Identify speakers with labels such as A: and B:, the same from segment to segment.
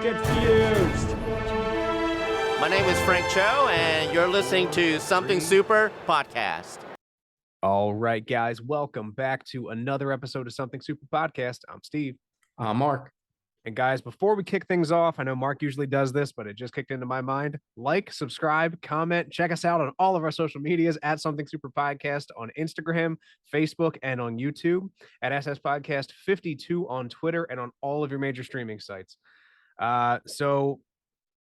A: confused.
B: My name is Frank Cho, and you're listening to Something Super Podcast.
A: All right, guys, welcome back to another episode of Something Super Podcast. I'm Steve.
C: I'm Mark.
A: And guys, before we kick things off, I know Mark usually does this, but it just kicked into my mind. Like, subscribe, comment, check us out on all of our social medias at Something Super Podcast on Instagram, Facebook, and on YouTube, at SS Podcast 52 on Twitter, and on all of your major streaming sites. So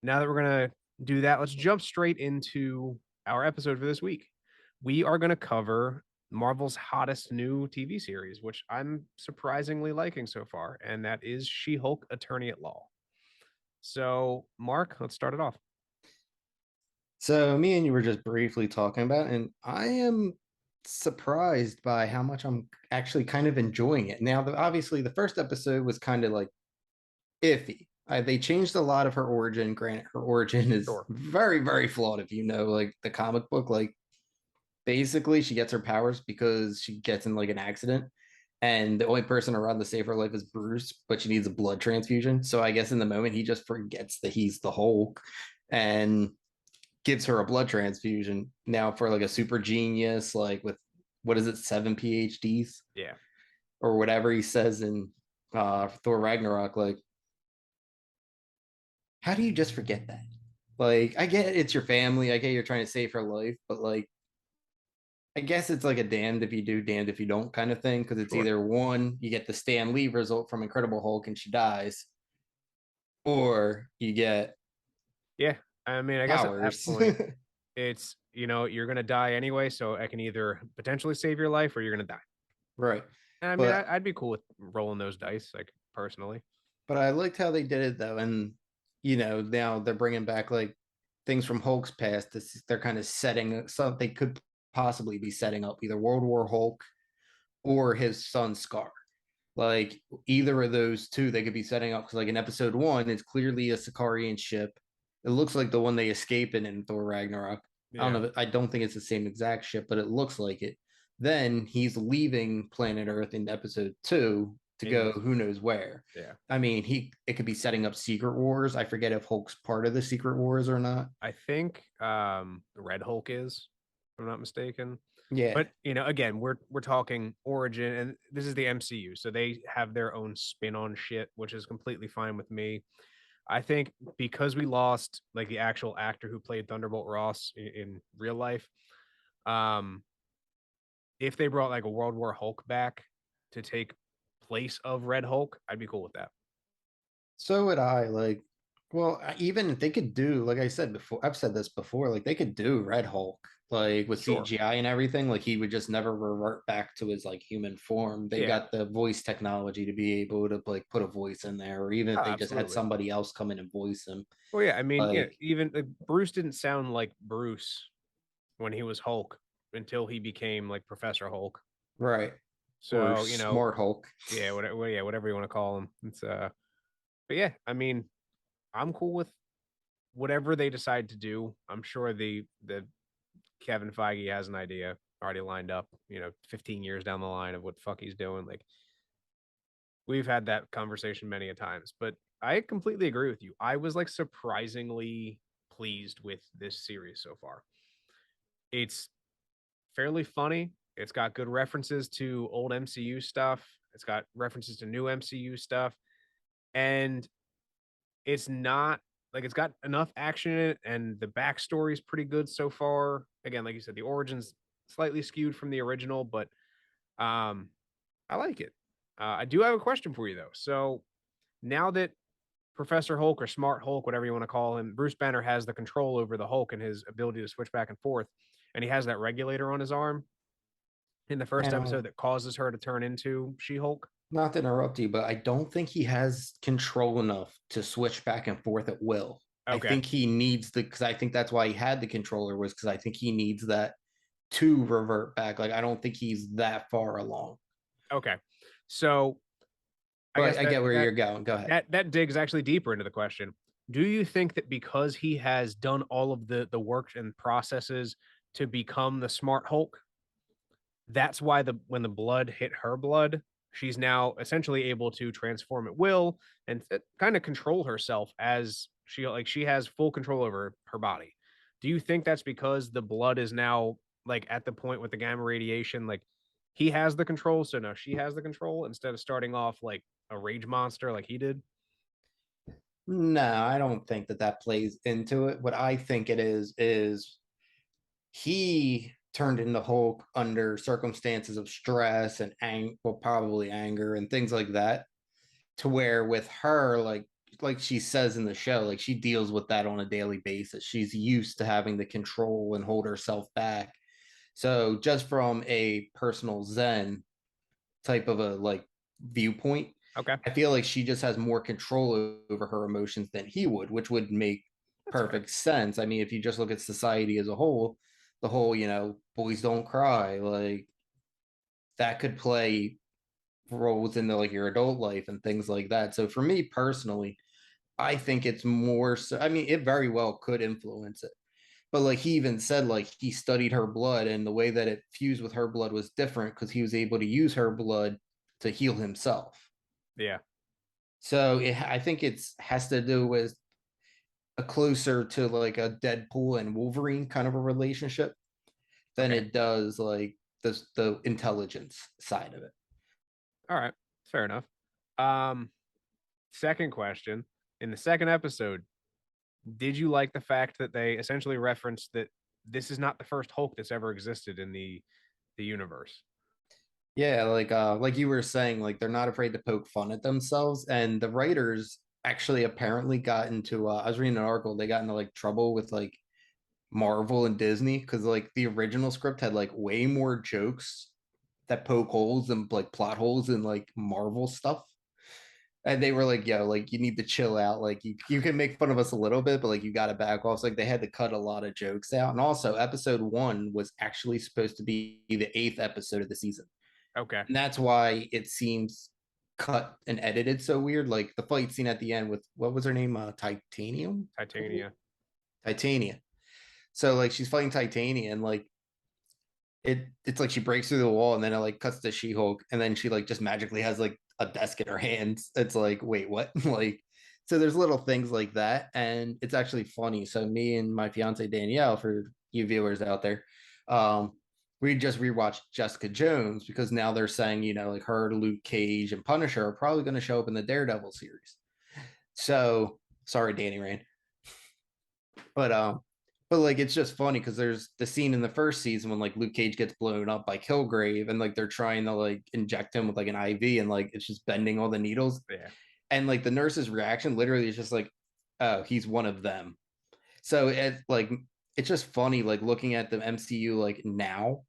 A: now that we're going to do that, let's jump straight into our episode for this week. We are going to cover Marvel's hottest new TV series, which I'm surprisingly liking so far, and that is She-Hulk Attorney at Law. So, Mark, let's start it off.
C: So me and you were just briefly talking about, and I am surprised by how much I'm actually kind of enjoying it. Now, obviously, the first episode was kind of like iffy. They changed a lot of her origin. Granted, her origin is very, very flawed. If you know, like the comic book, like basically she gets her powers because she gets in like an accident, and the only person around to save her life is Bruce, but she needs a blood transfusion. So I guess in the moment he just forgets that he's the Hulk and gives her a blood transfusion. Now for like a super genius, like with what is it, 7 PhDs?
A: Yeah.
C: Or whatever he says in Thor Ragnarok, like how do you just forget that? Like, I get it's your family, I get you're trying to save her life, but like I guess it's like a damned if you do, damned if you don't kind of thing, because it's either one, you get the Stan Lee result from Incredible Hulk and she dies, or you get
A: I mean, I guess at that point, it's, you know, you're going to die anyway, so I can either potentially save your life or you're going to die.
C: Right.
A: And I mean, I'd be cool with rolling those dice, like, personally.
C: But I liked how they did it, though, and, you know, now they're bringing back, like, things from Hulk's past. They're kind of setting, so they could possibly be setting up either World War Hulk or his son Scar. Like either of those two, they could be setting up, because like in episode 1, it's clearly a Sicarian ship. It looks like the one they escape in Thor Ragnarok.
A: Yeah.
C: I don't think it's the same exact ship, but it looks like it. Then he's leaving planet Earth in episode 2 to go who knows where.
A: Yeah.
C: I mean, it could be setting up Secret Wars. I forget if Hulk's part of the Secret Wars or not.
A: I think Red Hulk is, if I'm not mistaken.
C: Yeah.
A: But, you know, again, we're talking origin, and this is the MCU, so they have their own spin on shit, which is completely fine with me. I think because we lost like the actual actor who played Thunderbolt Ross in real life, if they brought like a World War Hulk back to take place of Red Hulk, I'd be cool with that.
C: So would I. Like, well, even if they could do, like I said before, I've said this before, like they could do Red Hulk, like with CGI and everything, like he would just never revert back to his like human form. They got the voice technology to be able to like put a voice in there, or even if they just had somebody else come in and voice him.
A: Well, yeah, I mean, even like, Bruce didn't sound like Bruce when he was Hulk until he became like Professor Hulk.
C: Right.
A: So,
C: or
A: you know,
C: Smart Hulk.
A: Yeah, whatever you want to call him. It's but yeah, I mean, I'm cool with whatever they decide to do. I'm sure the Kevin Feige has an idea already lined up, you know, 15 years down the line of what the fuck he's doing. Like, we've had that conversation many a times, but I completely agree with you. I was like surprisingly pleased with this series so far. It's fairly funny. It's got good references to old MCU stuff. It's got references to new MCU stuff. And it's not like, it's got enough action in it, and the backstory is pretty good so far. Again, like you said, the origin's slightly skewed from the original, but I like it. I do have a question for you though. So now that Professor Hulk or Smart Hulk, whatever you want to call him, Bruce Banner has the control over the Hulk and his ability to switch back and forth, and he has that regulator on his arm in the first episode that causes her to turn into She-Hulk.
C: Not to interrupt you, but I don't think he has control enough to switch back and forth at will. Okay. I think he needs because I think that's why he had the controller, was because I think he needs that to revert back. Like, I don't think he's that far along.
A: Okay. So
C: I get where you're going. Go ahead.
A: That digs actually deeper into the question. Do you think that because he has done all of the work and processes to become the Smart Hulk, that's why when the blood hit her blood, she's now essentially able to transform at will and kind of control herself as she has full control over her body. Do you think that's because the blood is now like at the point with the gamma radiation, like he has the control, so now she has the control instead of starting off like a rage monster like he did?
C: No, I don't think that that plays into it. What I think it is he turned into Hulk under circumstances of stress and well, probably anger and things like that. To where with her, like she says in the show, like she deals with that on a daily basis. She's used to having the control and hold herself back. So just from a personal zen type of a like viewpoint,
A: Okay,
C: I feel like she just has more control over her emotions than he would, which would make
A: that's fair.
C: perfect sense. I mean, if you just look at society as a whole, the whole, boys don't cry, like that could play roles into like your adult life and things like that. So for me personally, I think it's more so, I mean, it very well could influence it. But like he even said, like he studied her blood and the way that it fused with her blood was different because he was able to use her blood to heal himself.
A: Yeah.
C: So I think it's has to do with a closer to like a Deadpool and Wolverine kind of a relationship than
A: Okay.
C: it does like the intelligence side of it.
A: All right. Fair enough. Um, Second question. In the second episode, did you like the fact that they essentially referenced that this is not the first Hulk that's ever existed in the universe?
C: Yeah, like you were saying, like they're not afraid to poke fun at themselves. And the writers actually apparently got into I was reading an article, they got into like trouble with like Marvel and Disney because like the original script had like way more jokes that poke holes and like plot holes in like Marvel stuff. And they were like, yo, like you need to chill out. Like you can make fun of us a little bit, but like you gotta back off. So, like they had to cut a lot of jokes out. And also episode one was actually supposed to be the eighth episode of the season.
A: Okay.
C: And that's why it seems cut and edited so weird. Like the fight scene at the end with what was her name? Titanium?
A: Titania.
C: Titania. So like she's fighting Titania and like it's like she breaks through the wall and then it like cuts to She-Hulk and then she like just magically has like a desk in her hands. It's like, wait, what? Like so there's little things like that and it's actually funny. So me and my fiance Danielle, for you viewers out there, um, we just rewatched Jessica Jones because now they're saying, like her, Luke Cage, and Punisher are probably going to show up in the Daredevil series. So sorry, Danny Rand. But like it's just funny because there's the scene in the first season when like Luke Cage gets blown up by Kilgrave and like they're trying to like inject him with like an IV and like it's just bending all the needles.
A: Yeah.
C: And like the nurse's reaction literally is just like, oh, he's one of them. So it's just funny like looking at the MCU like now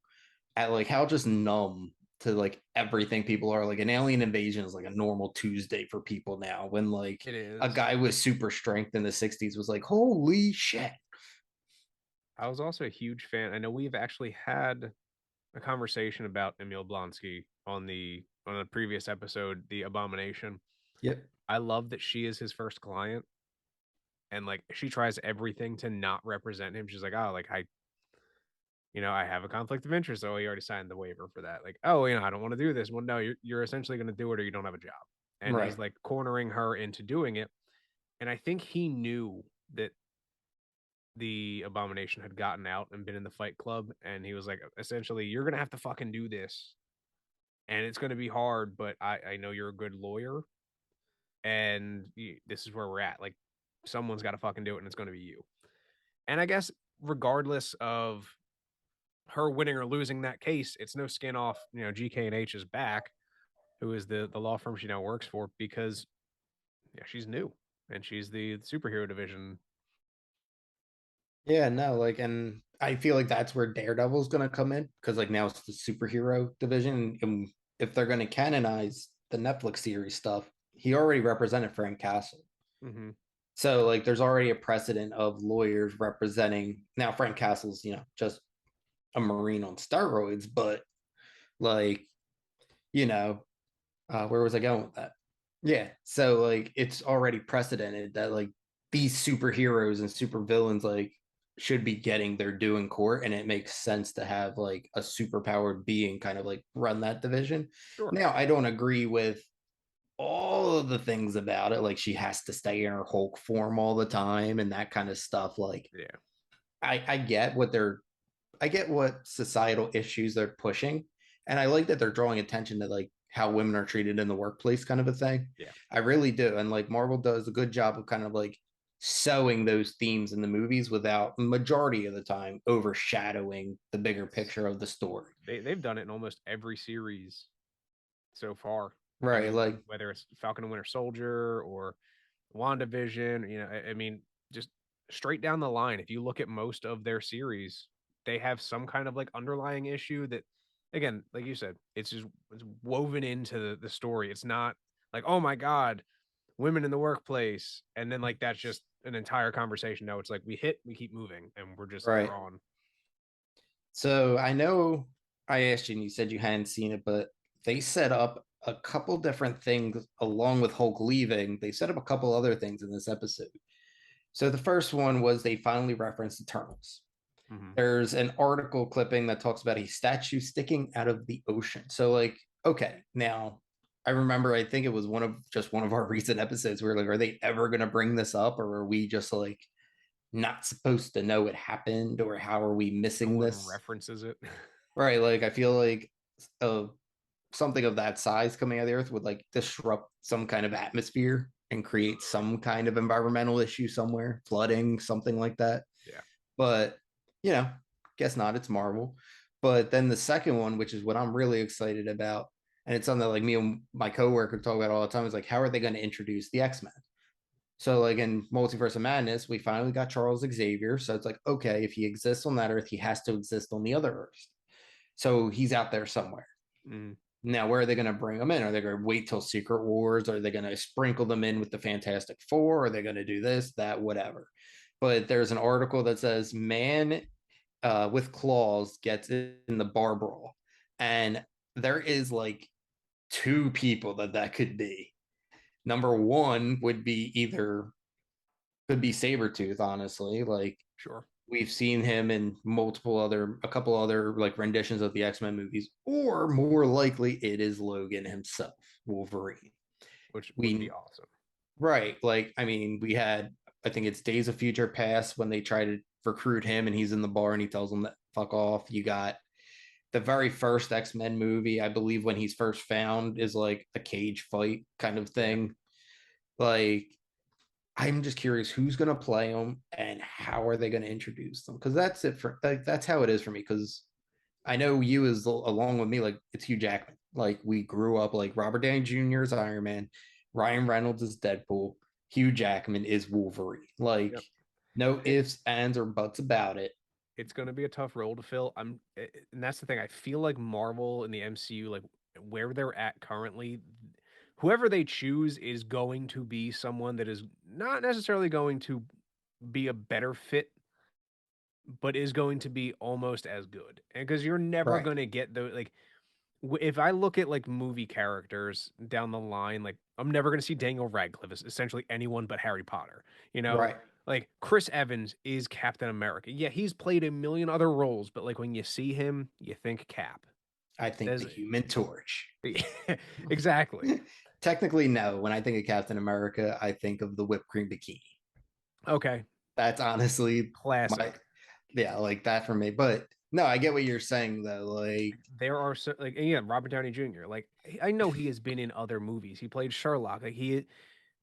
C: at like how just numb to like everything people are. Like an alien invasion is like a normal Tuesday for people now when like
A: It
C: a
A: is.
C: guy with super strength in the 60s was like, holy shit.
A: I was also a huge fan. I know we've actually had a conversation about Emil Blonsky on a previous episode, The Abomination.
C: Yep.
A: I love that she is his first client and like she tries everything to not represent him. She's like, "Oh, like I have a conflict of interest. Oh, you already signed the waiver for that. Like, oh, I don't want to do this. Well, no, you're essentially going to do it or you don't have a job." And he's
C: Right.
A: like cornering her into doing it. And I think he knew that the abomination had gotten out and been in the fight club. And he was like, essentially, you're going to have to fucking do this. And it's going to be hard, but I know you're a good lawyer. And this is where we're at. Like, someone's got to fucking do it and it's going to be you. And I guess, regardless of her winning or losing that case, it's no skin off, GK and H's back, who is the law firm she now works for, because yeah, she's new and she's the superhero division.
C: Yeah, no, like, and I feel like that's where Daredevil's gonna come in because like now it's the superhero division, and if they're gonna canonize the Netflix series stuff, he already represented Frank Castle.
A: Hmm.
C: So like there's already a precedent of lawyers representing now Frank Castle's, just a Marine on steroids, but like, you know, where was I going with that? Yeah. So like it's already precedented that like these superheroes and supervillains like should be getting their due in court, and it makes sense to have like a superpowered being kind of like run that division.
A: Sure.
C: Now, I don't agree with all of the things about it, like she has to stay in her Hulk form all the time and that kind of stuff. Like,
A: Yeah.
C: I get what they're I get what societal issues they're pushing, and I like that they're drawing attention to like how women are treated in the workplace, kind of a thing.
A: Yeah.
C: I really do, and like Marvel does a good job of kind of like sewing those themes in the movies without majority of the time overshadowing the bigger picture of the story.
A: They've done it in almost every series so far. I
C: Right?
A: mean,
C: Like,
A: whether it's Falcon and Winter Soldier or WandaVision, I mean, just straight down the line, if you look at most of their series, they have some kind of like underlying issue that, again, like you said, it's woven into the story. It's not like, oh my God, women in the workplace. And then like that's just an entire conversation. No, it's like we keep moving and
C: right.
A: we're on.
C: So I know I asked you and you said you hadn't seen it, but they set up a couple different things along with Hulk leaving. They set up a couple other things in this episode. So the first one was they finally referenced Eternals.
A: Hmm.
C: There's an article clipping that talks about a statue sticking out of the ocean. So, like, okay, now I remember I think it was one of our recent episodes. We were like, are they ever gonna bring this up, or are we just like not supposed to know it happened, or how are we
A: No
C: missing
A: one
C: this?
A: references it.
C: Right. Like I feel like uh, something of that size coming out of the earth would like disrupt some kind of atmosphere and create some kind of environmental issue somewhere, flooding, something like that.
A: Yeah.
C: But you know, guess not. It's Marvel. But then the second one, which is what I'm really excited about, and it's something that like me and my coworker talk about all the time, is like, how are they going to introduce the X-Men? So like in Multiverse of Madness, we finally got Charles Xavier. So it's like, okay, if he exists on that Earth, he has to exist on the other Earth. So he's out there somewhere.
A: Mm,
C: Now, where are they going to bring them in? Are they going to wait till Secret Wars? Are they going to sprinkle them in with the Fantastic Four? Are they going to do this, that, whatever? But there's an article that says man with claws gets in the bar brawl, and there is like two people that could be. Number one would be either could be Sabretooth, honestly. Like
A: sure.
C: we've seen him in a couple other like renditions of the X-Men movies, or more likely it is Logan himself, Wolverine.
A: Which would be
C: We
A: awesome.
C: right, like I mean, we had I think it's Days of Future Past when they try to recruit him and he's in the bar and he tells them that fuck off. You got the very first X-Men movie, I believe when he's first found is like a cage fight kind of
A: Yeah.
C: thing. Like I'm just curious who's going to play them and how are they going to introduce them? Because that's it for like that's how it is for me. Because I know you as along with me, like it's Hugh Jackman. Like we grew up like Robert Downey Jr. is Iron Man, Ryan Reynolds is Deadpool, Hugh Jackman is Wolverine. Like
A: Yep.
C: no
A: It,
C: ifs, ands, or buts about it.
A: it's going to be a tough role to fill. And that's the thing. I feel like Marvel and the MCU, like where they're at currently, whoever they choose is going to be someone that is not necessarily going to be a better fit, but is going to be almost as good. And because you're never
C: Right,
A: going to get the like, if I look at like movie characters down the line, like I'm never going to see Daniel Radcliffe as essentially anyone but Harry Potter. You know,
C: right.
A: like Chris Evans is Captain America. Yeah, he's played a million other roles, but like when you see him, you think Cap.
C: I think the
A: There's
C: Human Torch.
A: exactly.
C: Technically, no. When I think of Captain America, I think of the whipped cream bikini.
A: Okay,
C: That's honestly my
A: classic.
C: yeah, like that for me. But no, I get what you're saying though. Like
A: There are so like yeah, Robert Downey Jr. Like I know he has been in other movies. He played Sherlock. Like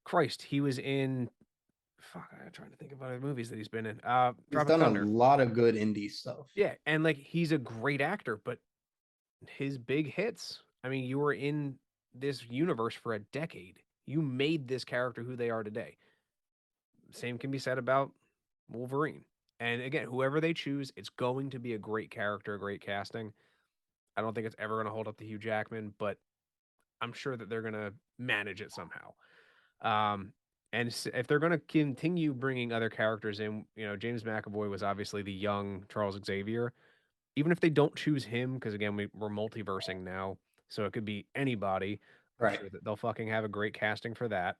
A: Christ, he was in fuck. I'm trying to think of other movies that he's been in.
C: he's
A: Tropic
C: done a
A: Thunder.
C: lot of good indie stuff.
A: Yeah, and like he's a great actor, but his big hits. I mean, you were in this universe for a decade. You made this character who they are today. Same can be said about Wolverine. And again, whoever they choose, it's going to be a great character, a great casting. I don't think it's ever going to hold up to Hugh Jackman, but I'm sure that they're going to manage it somehow. Um, and if they're going to continue bringing other characters in, James McAvoy was obviously the young Charles Xavier. Even if they don't choose him, because again, we're multiversing now, so it could be anybody. I'm
C: Right.
A: sure that they'll fucking have a great casting for that.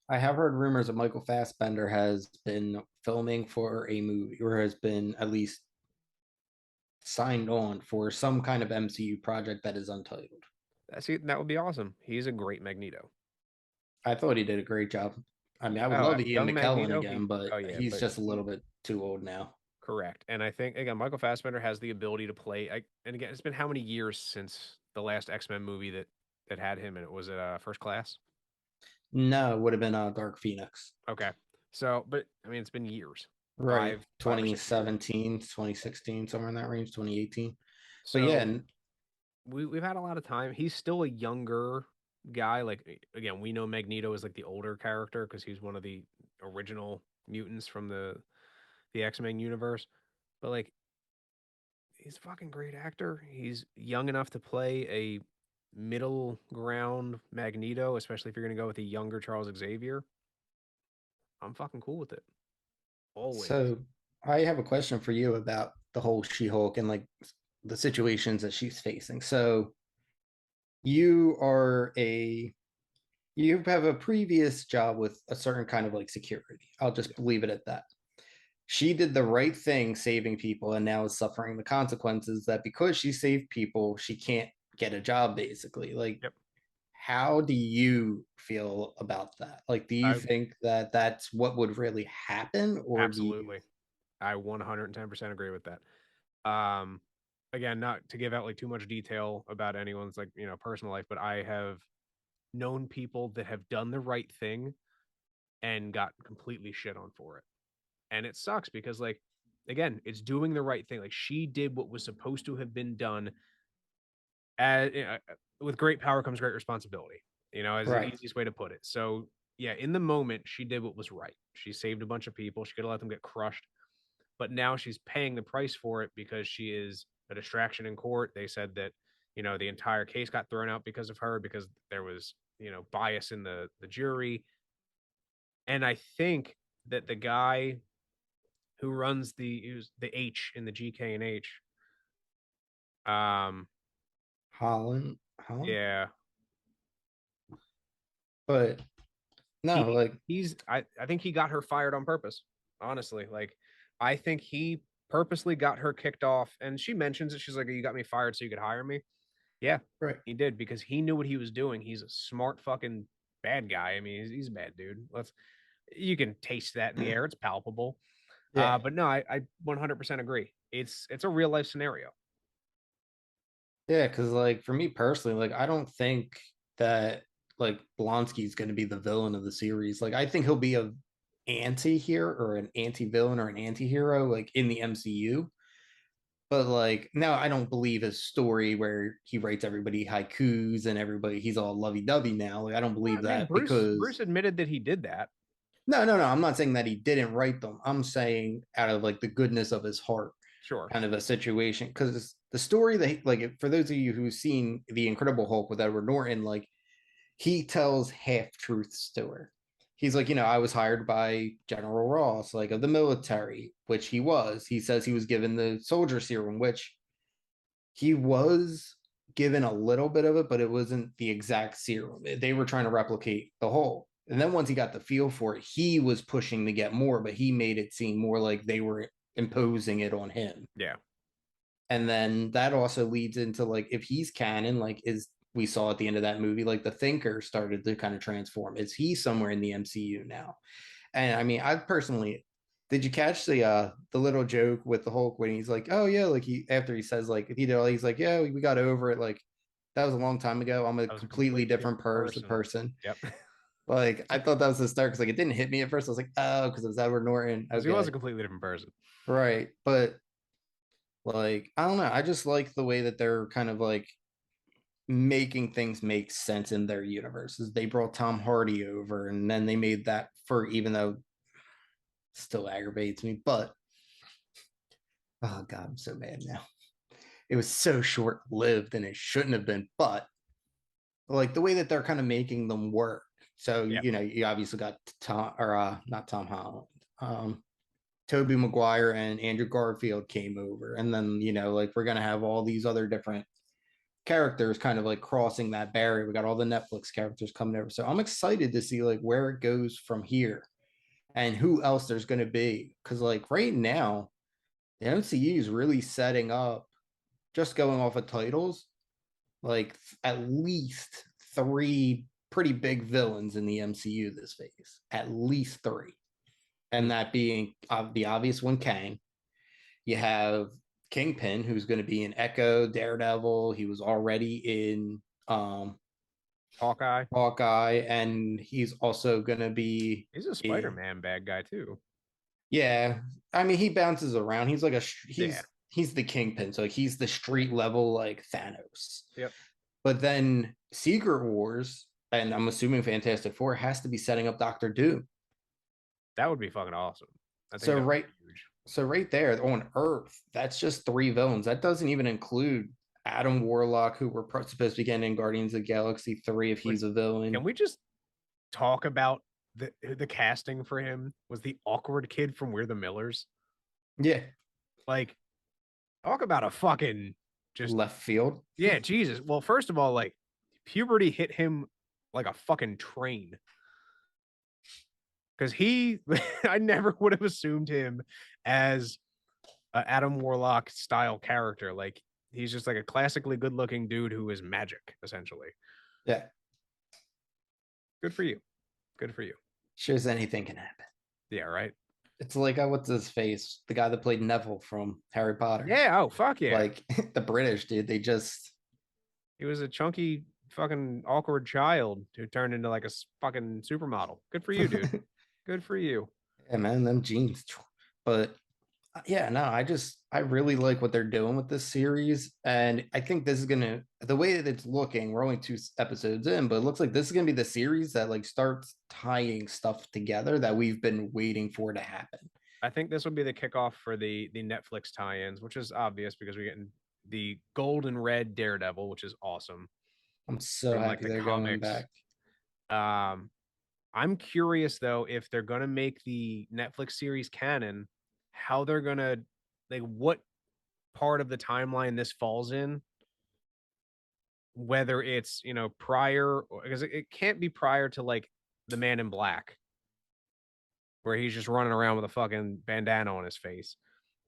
C: I have heard rumors that Michael Fassbender has been filming for a movie or has been at least signed on for some kind of MCU project that is untitled.
A: That would be awesome. He's a great Magneto.
C: I thought he did a great job. I mean, I would
A: Oh,
C: love Ian
A: young
C: McKellen
A: Magneto.
C: again, but
A: Oh yeah,
C: he's
A: but
C: just a little bit too old now.
A: correct. And I think again, Michael Fassbender has the ability to play. And again, it's been how many years since the last X-Men movie that had him, and it was First Class.
C: No, it would have been Dark Phoenix.
A: Okay, so but I mean, it's been years,
C: Right.
A: five or 6 years.
C: 2017, 2016, somewhere in that range, 2018. But yeah,
A: So we've had a lot of time. He's still a younger guy. Like again, we know Magneto is like the older character because he's one of the original mutants from the X-Men universe. But like he's a fucking great actor. He's young enough to play a middle ground Magneto, especially if you're gonna go with a younger Charles Xavier. I'm fucking cool with it. Always.
C: so I have a question for you about the whole She-Hulk and like the situations that she's facing. So you are a you have a previous job with a certain kind of like security. I'll
A: Yeah.
C: just leave it at that. She did the right thing saving people and now is suffering the consequences that because she saved people, she can't get a job basically. Like,
A: Yep.
C: how do you feel about that? Like, do you
A: I
C: think that that's what would really happen, or do you?
A: absolutely. I 110% agree with that. Um, again, not to give out like too much detail about anyone's like, personal life, but I have known people that have done the right thing and got completely shit on for it. And it sucks because like again, it's doing the right thing. Like she did what was supposed to have been done as with great power comes great responsibility, as the
C: Right,
A: easiest way to put it. So, yeah, in the moment, she did what was right. She saved a bunch of people. She could have let them get crushed, but now she's paying the price for it because she is a distraction in court. They said that, the entire case got thrown out because of her because there was, bias in the jury. And I think that the guy who runs the H in the GK and H, um,
C: Holland,
A: yeah,
C: but no,
A: He
C: like
A: I think he got her fired on purpose. Honestly, like I think he purposely got her kicked off and she mentions it. She's like, "You got me fired so you could hire me." Yeah,
C: right,
A: he did because he knew what he was doing. He's a smart fucking bad guy. I mean, he's a bad dude. Let's You can taste that in the air. It's palpable.
C: yeah,
A: But no, I 100% agree. It's a real life scenario.
C: yeah, because like for me personally, like I don't think that like Blonsky's going to be the villain of the series. Like I think he'll be a anti-hero or an anti-villain or an anti-hero like in the MCU. But like now I don't believe his story where he writes everybody haikus and everybody he's all lovey-dovey now. Like I don't
A: I
C: believe
A: mean,
C: that
A: Bruce
C: because
A: admitted that he did that.
C: no, I'm not saying that he didn't write them. I'm saying out of like the goodness of his heart
A: Sure.
C: kind of a situation because the story that like for those of you who've seen the Incredible Hulk with Edward Norton, like he tells half truths to her. He's like, I was hired by General Ross, like of the military, which he was. He says he was given the soldier serum, which he was given a little bit of it, but it wasn't the exact serum. They were trying to replicate the Hulk. And then once he got the feel for it, he was pushing to get more, but he made it seem more like they were imposing it on him.
A: Yeah.
C: And then that also leads into like if he's canon, like is we saw at the end of that movie, like the thinker started to kind of transform. Is he somewhere in the MCU now? And I mean, I personally did you catch the little joke with the Hulk when he's like, oh yeah, like he after he says like he's like, yeah, we got over it, like that was a long time ago. I'm a
A: That was a
C: completely
A: completely
C: different
A: different person.
C: person.
A: Yep.
C: Like I thought that was the start because like it didn't hit me at first. I was like, oh, because it was Edward Norton.
A: Because he was a
C: Okay.
A: completely different person.
C: Right. But like, I don't know. I just like the way that they're kind of like making things make sense in their universes. They brought Tom Hardy over and then they made that for even though it still aggravates me, but oh god, I'm so mad now. It was so short lived and it shouldn't have been, but like the way that they're kind of making them work. So,
A: Yeah.
C: you obviously got Tom or not Tom Holland. Toby Maguire and Andrew Garfield came over. And then, like we're gonna have all these other different characters kind of like crossing that barrier. We got all the Netflix characters coming over. So I'm excited to see like where it goes from here and who else there's going to be. Because like right now, the MCU is really setting up, just going off of titles, like at least three pretty big villains in the MCU this phase. At least three. And that being the obvious one, Kang. You have Kingpin, who's going to be in Echo, Daredevil. He was already in
A: Hawkeye.
C: Hawkeye, and he's also going to be.
A: He's a Spider-Man bad guy too.
C: Yeah, I mean he bounces around. He's like
A: Yeah.
C: he's the Kingpin, so like he's the street level like Thanos.
A: Yep.
C: But then Secret Wars, and I'm assuming Fantastic Four has to be setting up Doctor Doom.
A: That would be fucking awesome. I think
C: So
A: that would
C: right,
A: be huge.
C: so right there on Earth, that's just three villains. That doesn't even include Adam Warlock, who we're supposed to be getting in Guardians of the Galaxy 3 if he's a villain.
A: Can we just talk about the casting for him? Was the awkward kid from We're the Millers?
C: Yeah.
A: Like, talk about a fucking just
C: left field.
A: Yeah, Jesus. Well, first of all, like puberty hit him like a fucking train. Because I never would have assumed him as an Adam Warlock style character. Like, he's just like a classically good looking dude who is magic, essentially.
C: Yeah.
A: Good for you. Good for you.
C: Shows anything can happen.
A: Yeah, right.
C: It's like what's his face? The guy that played Neville from Harry Potter.
A: Yeah, oh fuck yeah.
C: Like the British dude,
A: he was a chunky fucking awkward child who turned into like a fucking supermodel. Good for you, dude. Good for you.
C: Yeah, man, them jeans. But yeah, no, I really like what they're doing with this series. And I think this is gonna, the way that it's looking, we're only 2 episodes in, but it looks like this is gonna be the series that like starts tying stuff together that we've been waiting for to happen.
A: I think this will be the kickoff for the Netflix tie-ins, which is obvious because we're getting the gold and red Daredevil, which is awesome.
C: I'm so happy they're going back.
A: I'm curious though if they're gonna make the Netflix series canon, how they're gonna like what part of the timeline this falls in. Whether it's prior, because it can't be prior to like the Man in Black, where he's just running around with a fucking bandana on his face.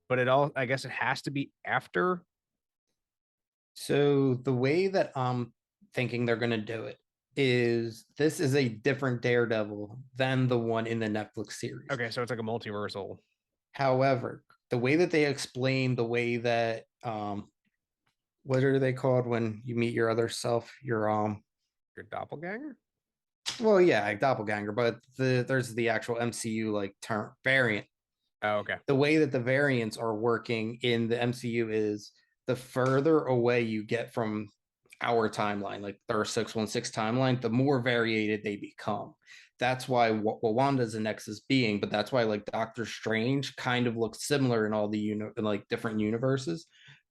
A: But I guess it has to be after.
C: So the way that I'm thinking they're going to do it is this is a different Daredevil than the one in the Netflix series.
A: Okay, so it's like a multiversal.
C: However, the way that they explain the way that what are they called when you meet your other self? Your
A: doppelganger?
C: Well, yeah, like doppelganger, but there's the actual MCU like term variant.
A: Oh, okay.
C: The way that the variants are working in the MCU is the further away you get from our timeline, like our 616 timeline, the more variated they become. That's why Wanda's a Nexus being, but that's why like Doctor Strange kind of looks similar in all the like different universes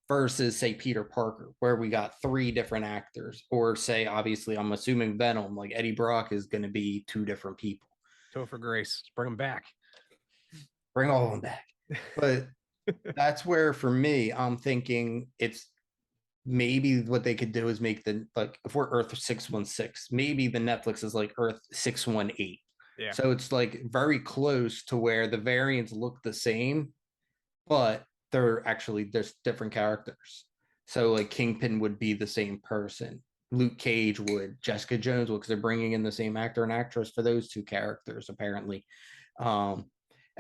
C: versus say Peter Parker, where we got 3 different actors, or say obviously I'm assuming Venom, like Eddie Brock is going to be 2 different people.
A: Topher Grace, bring them back.
C: Bring all of them back. But that's where for me, I'm thinking it's maybe what they could do is make the like if we're Earth 616, maybe the Netflix is like Earth 618.
A: Yeah.
C: So it's like very close to where the variants look the same, but they're actually there's different characters. So like Kingpin would be the same person. Luke Cage would, Jessica Jones would, because they're bringing in the same actor and actress for those 2 characters apparently.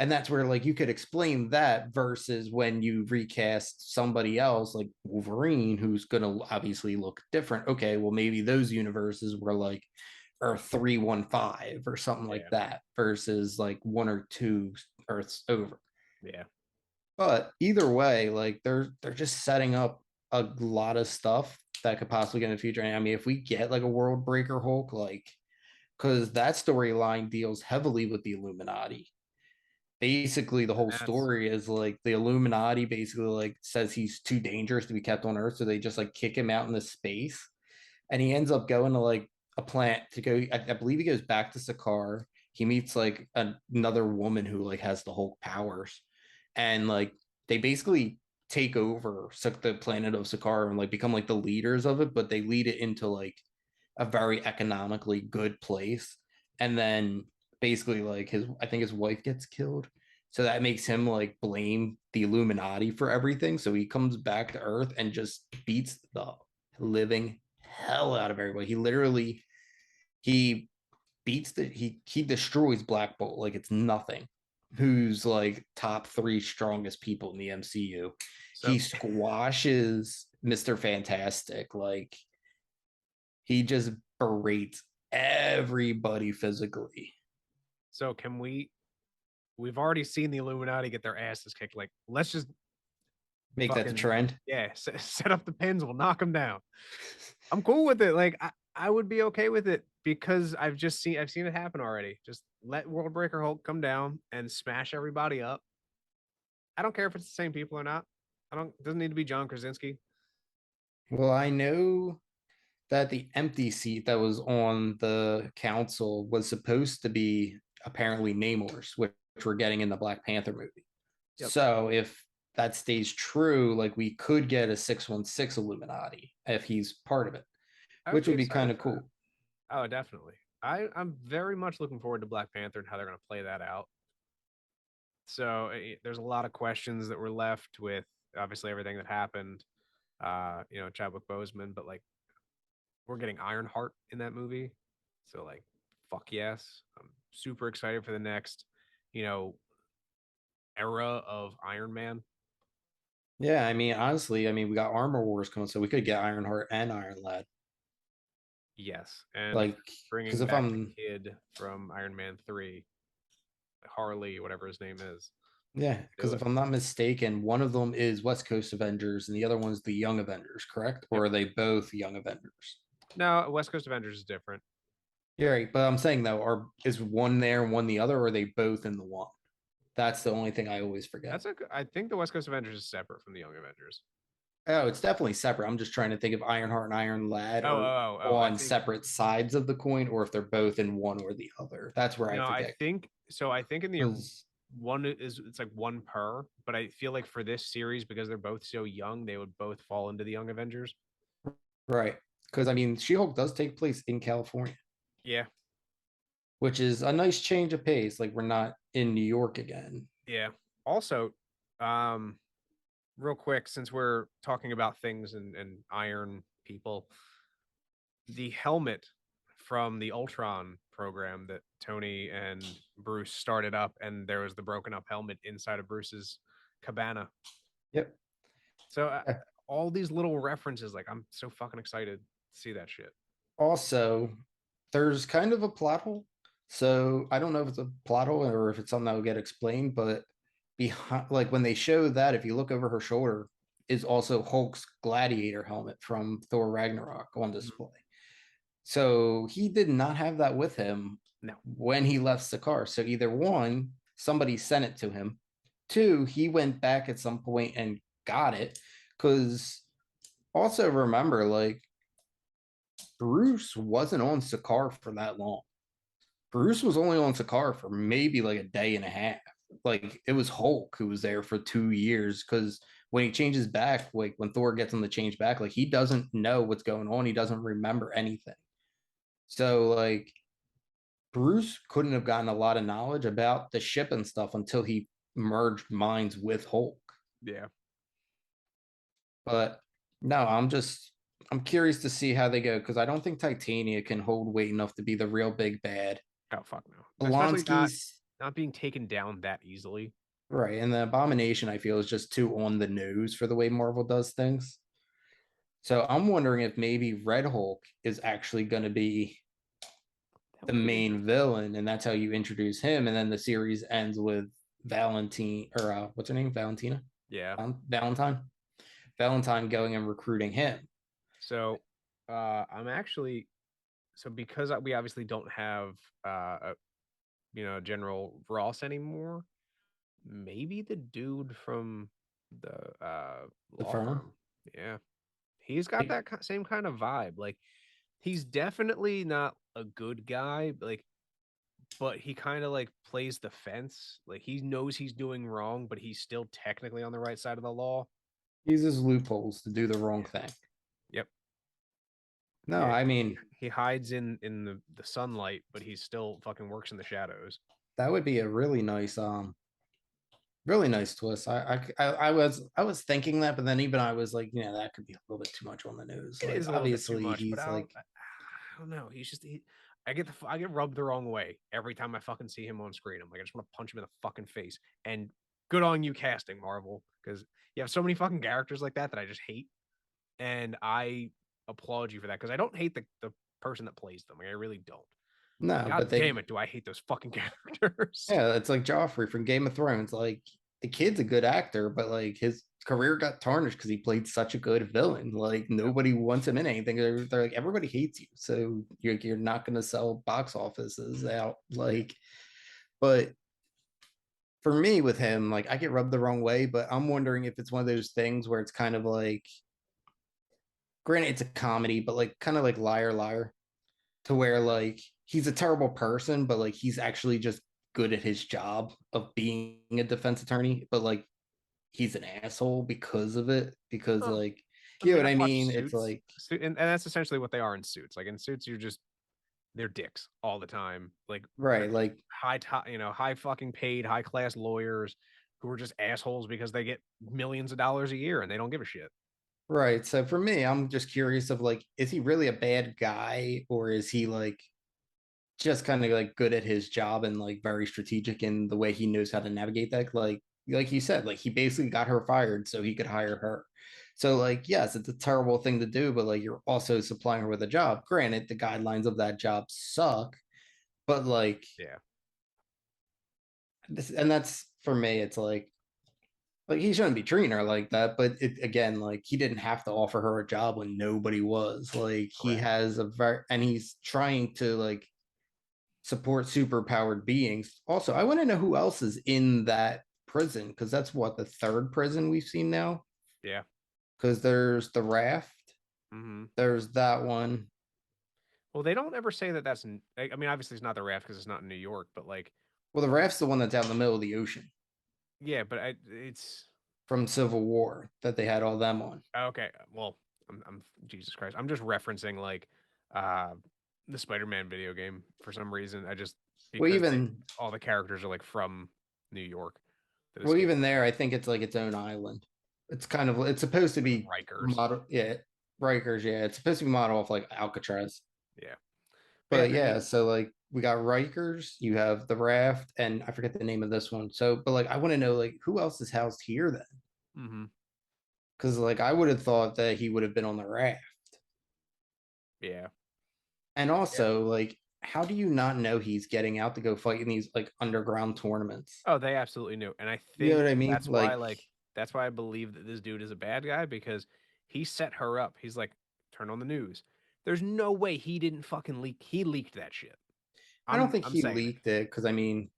C: And that's where like you could explain that versus when you recast somebody else like Wolverine, who's going to obviously look different. Okay, well maybe those universes were like Earth 315 or something like that versus like 1 or 2 Earths over.
A: Yeah.
C: But either way, like they're just setting up a lot of stuff that could possibly get in the future. And I mean, if we get like a World Breaker Hulk, like because that storyline deals heavily with the Illuminati. Basically, the whole story is like the Illuminati basically like says he's too dangerous to be kept on Earth, so they just like kick him out into space, and he ends up going to like a plant to go. I believe he goes back to Sakaar. He meets like another woman who like has the Hulk powers, and like they basically take over the planet of Sakaar and like become like the leaders of it, but they lead it into like a very economically good place. And then basically like I think his wife gets killed. So that makes him like blame the Illuminati for everything. So he comes back to Earth and just beats the living hell out of everybody. He beats he destroys Black Bolt like it's nothing. Who's like top three strongest people in the MCU.
A: So
C: He squashes Mr. Fantastic. Like he just berates everybody physically.
A: so can we've already seen the Illuminati get their asses kicked. Like, let's just
C: Make that the
A: fucking
C: trend.
A: yeah, set up the pins. We'll knock them down. I'm cool with it. Like, I would be okay with it because I've seen it happen already. Just let World Breaker Hulk come down and smash everybody up. I don't care if it's the same people or not. I don't. It doesn't need to be John Krasinski.
C: Well, I know that the empty seat that was on the council was supposed to be apparently Namor's, which we're getting in the Black Panther movie.
A: Yep.
C: So if that stays true, like we could get a 616 Illuminati if he's part of it,
A: I would
C: which
A: be
C: would be
A: excited
C: kind of
A: for that.
C: cool.
A: Oh, definitely. I'm very much looking forward to Black Panther and how they're going to play that out. So there's a lot of questions that were left with obviously everything that happened. Chadwick Boseman, but like we're getting Ironheart in that movie. So like, fuck yes, I'm super excited for the next, you know, era of Iron Man.
C: Yeah, I mean, honestly, I mean, we got Armor Wars coming, so we could get Ironheart and Iron Lad.
A: Yes, and if
C: Like,
A: they're
C: because
A: bringing
C: if
A: back the
C: I'm,
A: kid from Iron Man 3, Harley, whatever his name is,
C: yeah,
A: do
C: because
A: it.
C: if I'm not mistaken, one of them is West Coast Avengers and the other one's the Young Avengers, correct?
A: Yep.
C: Or are they both Young Avengers?
A: No, West Coast Avengers is different.
C: Yeah, right. But I'm saying though, is one there and one the other, or are they both in the one? That's the only thing I always forget.
A: I think the West Coast Avengers is separate from the Young Avengers.
C: Oh, it's definitely separate. I'm just trying to think if Ironheart and Iron Lad are
A: I
C: on
A: think
C: separate sides of the coin or if they're both in one or the other. That's where I
A: no, I
C: forget.
A: think so. I think in the
C: Because
A: one is it's like one per, but I feel like for this series because they're both so young, they would both fall into the Young Avengers.
C: right. Because I mean, She-Hulk does take place in California,
A: Yeah,
C: which is a nice change of pace. Like we're not in New York again.
A: yeah. Also, um, real quick, since we're talking about things and iron people, the helmet from the Ultron program that Tony and Bruce started up, and there was the broken up helmet inside of Bruce's cabana.
C: Yep.
A: So all these little references, like I'm so fucking excited to see that shit.
C: Also, there's kind of a plot hole. So I don't know if it's a plot hole or if it's something that will get explained, but behind, like when they show that, if you look over her shoulder, is also Hulk's gladiator helmet from Thor Ragnarok on
A: Mhm.
C: display. So he did not have that with him
A: No,
C: when he left Sakaar. So either one, somebody sent it to him. Two, he went back at some point and got it. Because also remember, like Bruce wasn't on Sakaar for that long. Bruce was only on Sakaar for maybe like a day and a half. Like it was Hulk who was there for 2 years because when he changes back, like when Thor gets him to change back, like he doesn't know what's going on. He doesn't remember anything. So like Bruce couldn't have gotten a lot of knowledge about the ship and stuff until he merged minds with Hulk.
A: yeah.
C: But no, I'm curious to see how they go because I don't think Titania can hold weight enough to be the real big bad.
A: Oh fuck no. Especially
C: Blonsky's
A: not being taken down that easily.
C: right, and the Abomination I feel is just too on the nose for the way Marvel does things. So I'm wondering if maybe Red Hulk is actually going to be
A: That
C: the
A: would be
C: main
A: interesting.
C: villain, and that's how you introduce him, and then the series ends with Valentine or what's her name, Valentina,
A: Yeah.
C: Valentine, Valentine going and recruiting him.
A: So I'm actually so because we obviously don't have General Ross anymore, maybe the dude from the
C: The
A: law
C: firm.
A: firm. Yeah. He's got that same kind of vibe. Like he's definitely not a good guy, but he kind of like plays the fence. Like he knows he's doing wrong, but he's still technically on the right side of the law.
C: uses loopholes to do the wrong
A: Yeah.
C: thing.
A: Yep.
C: No,
A: Yeah.
C: I mean
A: He hides in the sunlight, but he still fucking works in the shadows.
C: that would be a really nice twist. I was thinking that, but then even I was like, that could be a little bit too much on the news.
A: It
C: Like
A: is a little bit too
C: obviously
A: much, but
C: he's like
A: I don't know. I get rubbed the wrong way every time I fucking see him on screen. I'm like, I just want to punch him in the fucking face. And good on you casting Marvel, because you have so many fucking characters like that I just hate, and I applaud you for that because I don't hate the person that plays them. Like, I really don't. But
C: no, but
A: god damn it, do I hate those fucking characters?
C: yeah, it's like Joffrey from Game of Thrones. Like the kid's a good actor, but like his career got tarnished because he played such a good villain. Like
A: Yep.
C: nobody wants him in anything. They're like everybody hates you, so you're not going to sell box offices out. Like, but for me with him, like I get rubbed the wrong way. But I'm wondering if it's one of those things where it's kind of like, granted, it's a comedy, but like kind of like Liar Liar, to where like he's a terrible person, but like he's actually just good at his job of being a defense attorney, but like he's an asshole because of it. Because
A: Oh,
C: like
A: I
C: you know
A: mean,
C: what I
A: I've watched
C: mean? It's
A: Suits,
C: like
A: and that's essentially what they are in Suits. Like in Suits, they're dicks all the time. Like they're
C: right, like
A: high fucking paid, high class lawyers who are just assholes because they get millions of dollars a year and they don't give a shit.
C: right. So for me, I'm just curious of like, is he really a bad guy or is he like just kind of like good at his job and like very strategic in the way he knows how to navigate that? Like you said, like he basically got her fired so he could hire her. So like yes, it's a terrible thing to do, but like you're also supplying her with a job. Granted, the guidelines of that job suck, but like
A: Yeah.
C: this, and that's for me, it's like he shouldn't be treating her like that, but it again, like he didn't have to offer her a job when nobody was. Like he
A: Correct.
C: has a very and he's trying to like support super powered beings. Also, I want to know who else is in that prison because that's what the third prison we've seen now.
A: Yeah.
C: Because there's the raft,
A: Hmm.
C: there's that one.
A: Well, they don't ever say that I mean, obviously it's not the raft because it's not in New York, but like,
C: Well, the raft's the one that's out in the middle of the ocean
A: yeah, but it's
C: from Civil War that they had all them on.
A: okay. Well, I'm Jesus Christ. I'm just referencing like uh the Spider-Man video game for some reason. I just
C: Well,
A: because
C: even
A: all the characters are like from New York that
C: well,
A: escape
C: even there, I think it's like its own island. It's kind of it's supposed to be
A: Rikers.
C: model, yeah, Rikers, yeah. It's supposed to be modeled off like Alcatraz.
A: Yeah. But yeah,
C: But
A: I
C: yeah,
A: mean,
C: so like we got Rikers, you have the raft, and I forget the name of this one. So, but like I want to know like who else is housed here then?
A: mhm,
C: Because like I would have thought that he would have been on the raft.
A: yeah.
C: And
A: Yeah.
C: also, like, how do you not know he's getting out to go fight in these like underground tournaments?
A: Oh, they absolutely knew. And I
C: You know
A: think
C: what I mean? Like,
A: that's why I believe that this dude is a bad guy because he set her up. He's like, turn on the news. There's no way he didn't fucking leak. He leaked that shit.
C: I don't think
A: I'm
C: he
A: saying it.
C: leaked it because I mean,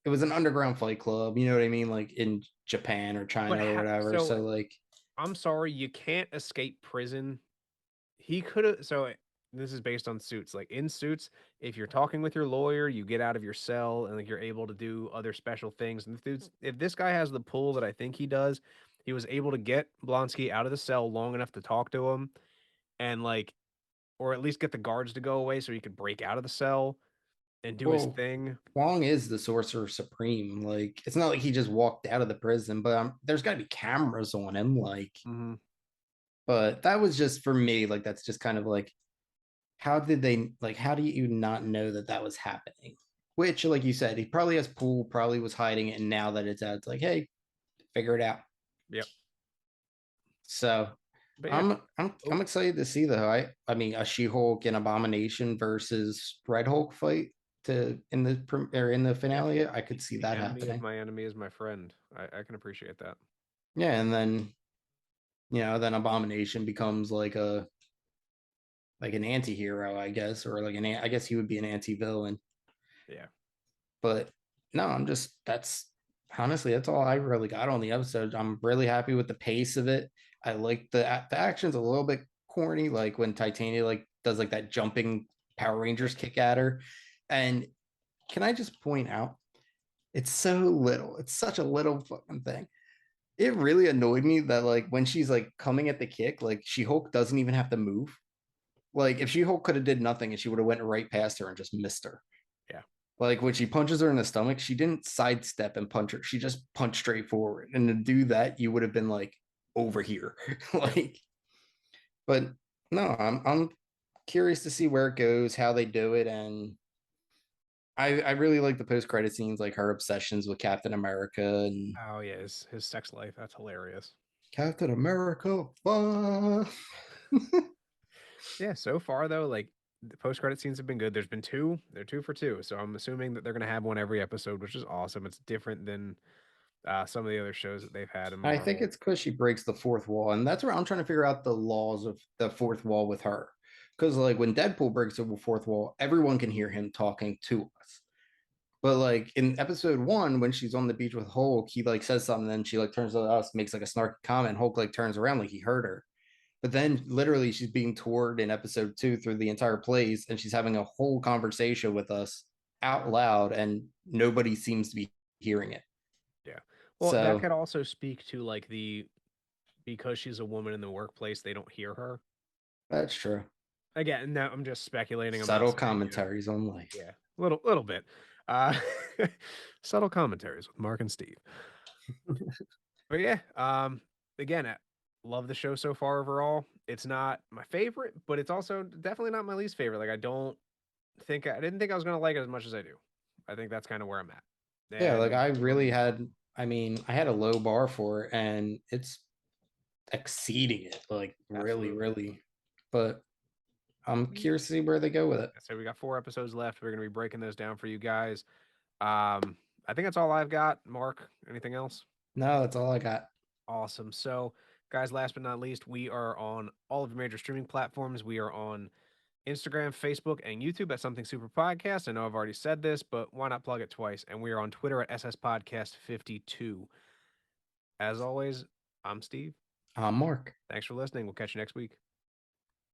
C: it was an underground fight club. You know what I mean? Like in Japan or
A: But
C: China or whatever.
A: so
C: So like,
A: I'm sorry, you can't escape prison. He could have. This is based on Suits. Like in Suits, if you're talking with your lawyer, you get out of your cell and like you're able to do other special things. And if this guy has the pull that I think he does, he was able to get Blonsky out of the cell long enough to talk to him and like, or at least get the guards to go away so he could break out of the cell and do his
C: well,
A: thing.
C: Wong is the sorcerer supreme. Like, it's not like he just walked out of the prison, but there's got to be cameras on him. Like,
A: Hmm.
C: but that was just for me. Like, that's just kind of like, how did they, like, how do you not know that that was happening? Which, like you said, he probably has pool, probably was hiding it. And now that it's out, it's like, hey, figure it out.
A: Yep.
C: So
A: But yeah.
C: I'm
A: Oh,
C: excited to see though. I mean a She-Hulk and Abomination versus Red Hulk fight to in the
A: yeah.
C: finale. I could see
A: The
C: that
A: enemy of
C: happening.
A: my enemy is my friend. I can appreciate that.
C: Yeah, and then then Abomination becomes like an anti-hero, I guess, or like I guess he would be an anti-villain.
A: Yeah.
C: But no, I'm just that's honestly that's all I really got on the episode. I'm really happy with the pace of it. I like the action's a little bit corny, like when Titania like does like that jumping Power Rangers kick at her. And can I just point out, it's so little. It's such a little fucking thing. it really annoyed me that like when she's like coming at the kick, like She-Hulk doesn't even have to move. Like if She-Hulk could have did nothing and she would have went right past her and just missed her.
A: Yeah.
C: Like when she punches her in the stomach, she didn't sidestep and punch her. She just punched straight forward. And to do that, you would have been like over here.
A: Yep.
C: Like, but no, I'm curious to see where it goes, how they do it, and I really like the post credit scenes, like her obsessions with Captain America and
A: Oh yeah, his sex life. That's hilarious.
C: Captain America. Fun.
A: Yeah, so far though, like the post credit scenes have been good. There's been two. They're two for two. So I'm assuming that they're gonna have one every episode, which is awesome. It's different than some of the other shows that they've had in
C: I think
A: Marvel.
C: it's because she breaks the fourth wall, and that's where I'm trying to figure out the laws of the fourth wall with her. Because like when Deadpool breaks the fourth wall, everyone can hear him talking to us. But like in episode one, when she's on the beach with Hulk, he like says something, then she like turns to us, makes like a snarky comment. Hulk like turns around like he heard her. But then literally she's being toured in episode two through the entire plays, and she's having a whole conversation with us out loud, and nobody seems to be hearing it.
A: Yeah. Well, that
C: So
A: could also speak to like the because she's a woman in the workplace, they don't hear her.
C: that's true.
A: Again, no, I'm just speculating. I'm not
C: Subtle
A: saying,
C: commentaries on life.
A: yeah, little bit. Uh subtle commentaries with Mark and Steve. But yeah, again, I love the show so far overall. It's not my favorite, but it's also definitely not my least favorite. Like I didn't think I was gonna like it as much as I do. I think that's kind of where I'm at.
C: Yeah, like
A: And
C: I really had, I had a low bar for it, and it's exceeding it, like really,
A: absolutely.
C: really. But I'm
A: Yeah.
C: curious to see where they go with it.
A: So we got 4 episodes left. We're gonna be breaking those down for you guys. I think that's all I've got. Mark, anything else?
C: No, that's all I got.
A: Awesome. So, guys, last but not least, we are on all of your major streaming platforms. We are on Instagram, Facebook, and YouTube at Something Super Podcast. I know I've already said this, but why not plug it twice? And we are on Twitter at SS Podcast 52. As always, I'm Steve.
C: Mark.
A: Thanks for listening. We'll catch you next week.